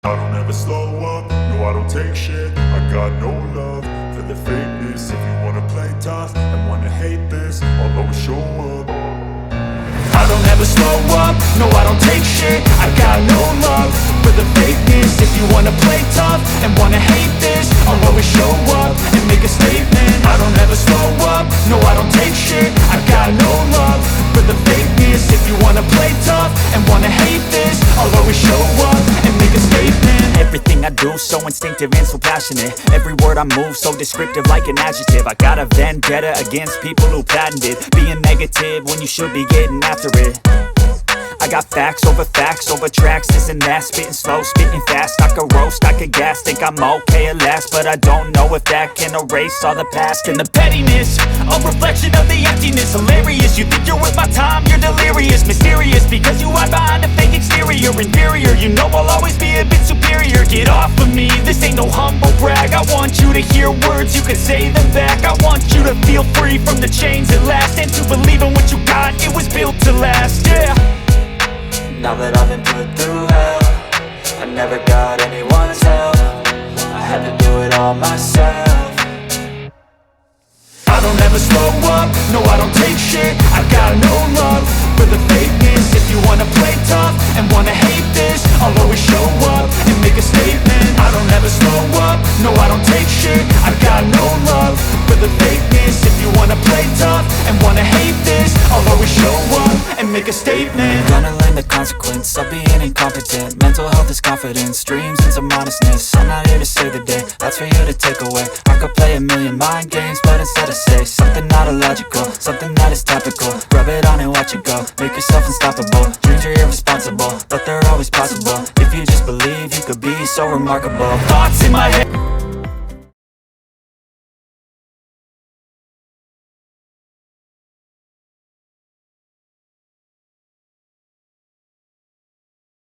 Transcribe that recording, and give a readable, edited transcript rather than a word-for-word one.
I don't ever slow up, no I don't take shit. I got no love for the fakeness. If you wanna play tough and wanna hate this, I'll always show up. I don't ever slow up, no I don't take shit. I got no love for the fakeness. If you wanna play tough and wanna hate this, I'll always show up and make a statement. I don't ever slow up, no I don't take shit. I got no love for the fakeness. If you wanna play tough and wanna hate this, I'll always show up and make a statement. Everything I do so instinctive and so passionate. Every word I move so descriptive like an adjective. I got a vendetta against people who patented being negative when you should be getting after it. I got facts over tracks, this and that. Spitting slow, spitting fast, I could roast, I could gas. Think I'm okay at last, but I don't know if that can erase all the past. And the pettiness, a reflection of the emptiness. Hilarious, you think you're worth my time, you're delirious. Mysterious, because you hide behind a fake exterior. Inferior, you know I'll always be a bit superior. Get off of me, this ain't no humble brag. I want you to hear words, you can say them back. I want you to feel free from the chains at last, and to believe in what you got, it was built to last, yeah. Now that I've been put through hell, I never got anyone's help. I had to do it all myself. I don't ever slow up, no I don't take shit. I got no love for the fakeness. If you wanna play tough and wanna hate this, I'll always show up and make a statement. I don't ever slow up, no I don't take shit. I got no love for the fakeness. If you wanna play tough and wanna hate this, I'll always show up and make a statement. Gonna learn the consequence of being incompetent. Mental health is confidence, dreams and some honestness. I'm not here to save the day, that's for you to take away. I could play a million mind games, but instead I say something not illogical, something that is topical. Rub it on and watch it go, make yourself unstoppable. Dreams are irresponsible, but they're always possible. If you just believe, you could be so remarkable. Thoughts in my head,